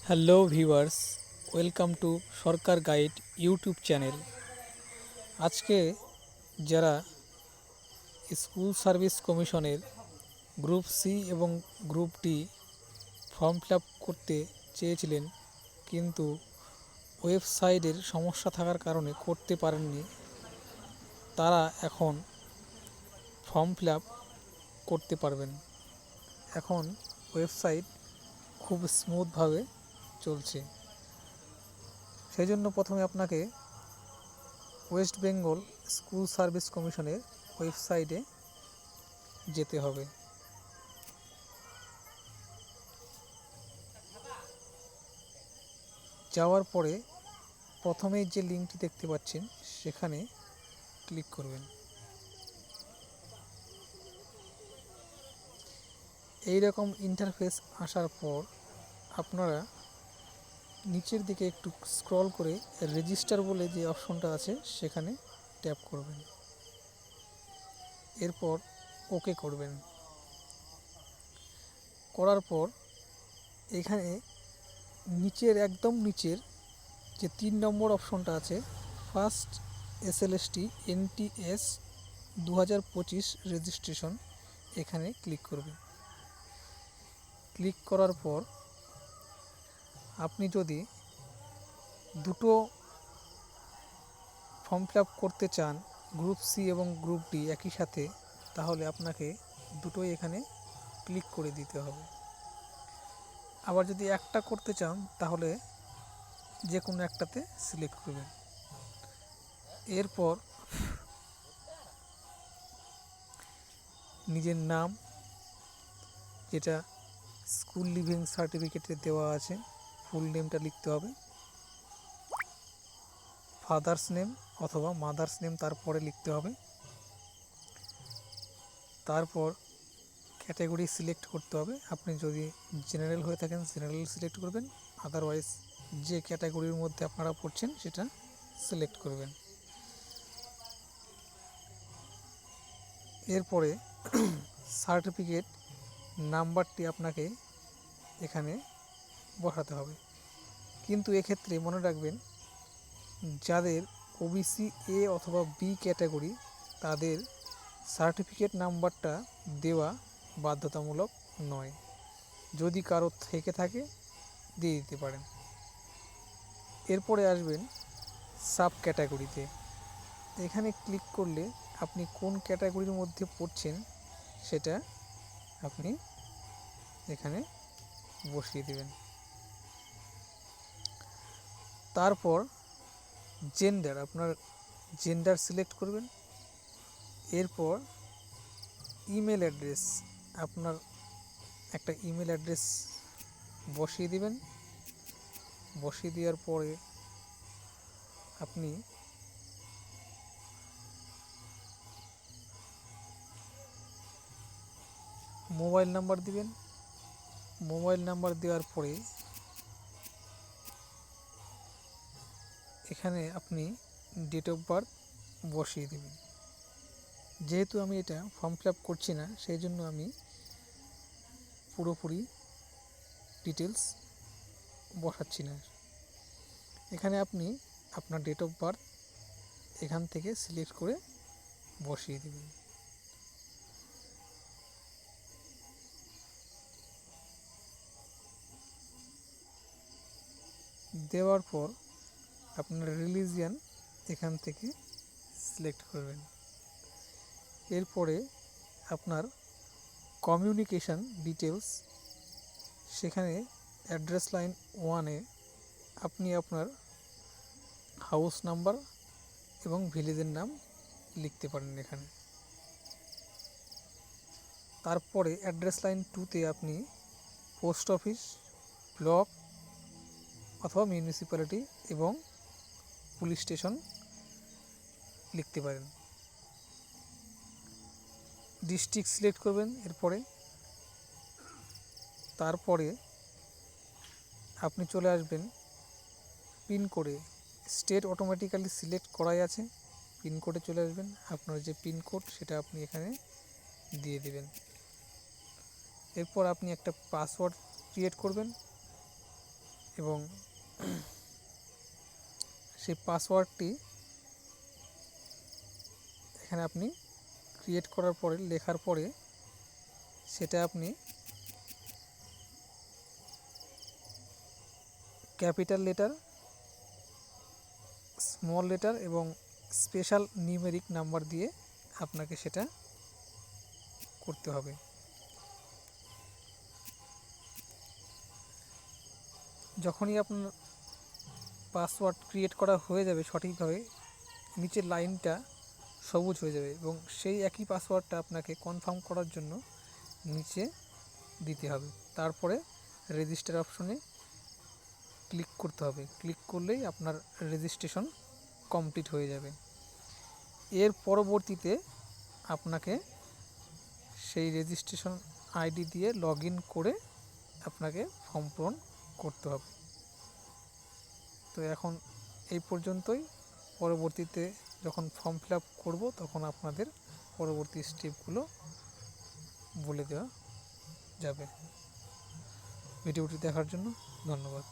Hello viewers, welcome to Sarkar guide YouTube channel. আজকে যারা school service কমিশনের group C এবং group D form fill up করতে চেয়েছিলেন কিন্তু ওয়েবসাইটের সমস্যা থাকার কারণে করতে পারেননি, তারা এখন ফর্ম ফিল আপ করতে পারবেন। এখন ওয়েবসাইট খুব স্মুথভাবে চলছে। সেই জন্য প্রথমে আপনাকে ওয়েস্ট বেঙ্গল স্কুল সার্ভিস কমিশনের ওয়েবসাইটে যেতে হবে। যাওয়ার পরে প্রথমেই যে লিঙ্কটি দেখতে পাচ্ছেন সেখানে ক্লিক করবেন। এই রকম ইন্টারফেস আসার পর আপনারা নিচের দিকে একটু স্ক্রল করে রেজিস্টার বলে যে অপশনটা আছে সেখানে ট্যাপ করবেন। এরপর ওকে করবেন। করার পর এখানে নিচের একদম নিচের যে 3 নম্বর অপশনটা আছে, ফার্স্ট এসএলএসটি এনটিএস 2025 রেজিস্ট্রেশন, এখানে ক্লিক করবেন। ক্লিক করার পর আপনি যদি দুটো ফর্ম ফিল আপ করতে চান, গ্রুপ সি এবং গ্রুপ ডি একই সাথে, তাহলে আপনাকে দুটোই এখানে ক্লিক করে দিতে হবে। আবার যদি একটা করতে চান তাহলে যে কোনো একটাতে সিলেক্ট করবেন। এরপর নিজের নাম, যেটা স্কুল লিভিং সার্টিফিকেটে দেওয়া আছে, ফুল নেমটা লিখতে হবে। ফাদার্স নেম অথবা মাদার্স নেম তারপরে লিখতে হবে। তারপর ক্যাটাগরি সিলেক্ট করতে হবে। আপনি যদি জেনারেল হয়ে থাকেন জেনারেল সিলেক্ট করবেন, আদারওয়াইজ যে ক্যাটাগরির মধ্যে আপনারা পড়ছেন সেটা সিলেক্ট করবেন। এরপরে সার্টিফিকেট নাম্বারটি আপনাকে এখানে বসাতে হবে। কিন্তু এক্ষেত্রে মনে রাখবেন, যাদের ওবিসি এ অথবা বি ক্যাটাগরি তাদের সার্টিফিকেট নাম্বারটা দেওয়া বাধ্যতামূলক নয়। যদি কারো থেকে থাকে দিয়ে দিতে পারেন। এরপরে আসবেন সাব ক্যাটাগরিতে। এখানে ক্লিক করলে আপনি কোন ক্যাটাগরির মধ্যে পড়ছেন সেটা আপনি এখানে বসিয়ে দেবেন। তারপর জেন্ডার, আপনার জেন্ডার সিলেক্ট করবেন। এরপর ইমেল অ্যাড্রেস, আপনার একটা ইমেল অ্যাড্রেস বসিয়ে দিবেন। বসিয়ে দেওয়ার পরে আপনি মোবাইল নাম্বার দিবেন। মোবাইল নাম্বার দেওয়ার পরে এখানে আপনি ডেট অফ বার্থ বসিয়ে দেবেন। যেহেতু আমি এটা ফর্ম ফিল আপ করছি না, সেই জন্য আমি পুরোপুরি ডিটেলস বসাচ্ছি না। এখানে আপনি আপনার ডেট অফ বার্থ এখান থেকে সিলেক্ট করে বসিয়ে দেবেন। দেওয়ার পর আপনার রিলিজিয়ান এখান থেকে সিলেক্ট করবেন। এরপরে আপনার কমিউনিকেশান ডিটেলস, সেখানে অ্যাড্রেস লাইন 1-এ আপনি আপনার হাউস নাম্বার এবং ভিলেজের নাম লিখতে পারেন এখানে। তারপরে অ্যাড্রেস লাইন 2-তে আপনি পোস্ট অফিস, ব্লক অথবা মিউনিসিপ্যালিটি এবং পুলিশ স্টেশন লিখতে পারেন। ডিস্ট্রিক্ট সিলেক্ট করবেন। তারপরে আপনি চলে আসবেন পিনকোডে। স্টেট অটোমেটিক্যালি সিলেক্ট করাই আছে, পিনকোডে চলে আসবেন। আপনার যে পিনকোড সেটা আপনি এখানে দিয়ে দেবেন। এরপর আপনি একটা পাসওয়ার্ড ক্রিয়েট করবেন এবং সেই পাসওয়ার্ডটি এখানে আপনি ক্রিয়েট করার পরে, লেখার পরে সেটা আপনি ক্যাপিটাল লেটার, স্মল লেটার এবং স্পেশাল নিউমেরিক নাম্বার দিয়ে আপনাকে সেটা করতে হবে। যখনই আপনার পাসওয়ার্ড ক্রিয়েট করা হয়ে যাবে সঠিকভাবে, নিচের লাইনটা সবুজ হয়ে যাবে এবং সেই একই পাসওয়ার্ডটা আপনাকে কনফার্ম করার জন্য নিচে দিতে হবে। তারপরে রেজিস্টার অপশনে ক্লিক করতে হবে। ক্লিক করলেই আপনার রেজিস্ট্রেশন কমপ্লিট হয়ে যাবে। এর পরবর্তীতে আপনাকে সেই রেজিস্ট্রেশন আইডি দিয়ে লগ ইন করে আপনাকে ফর্ম পূরণ করতে হবে। তো এখন এই পর্যন্তই। পরবর্তীতে যখন ফর্ম ফিল আপ করবো তখন আপনাদের পরবর্তী স্টেপগুলো বলে দেওয়া যাবে। ভিডিওটি দেখার জন্য ধন্যবাদ।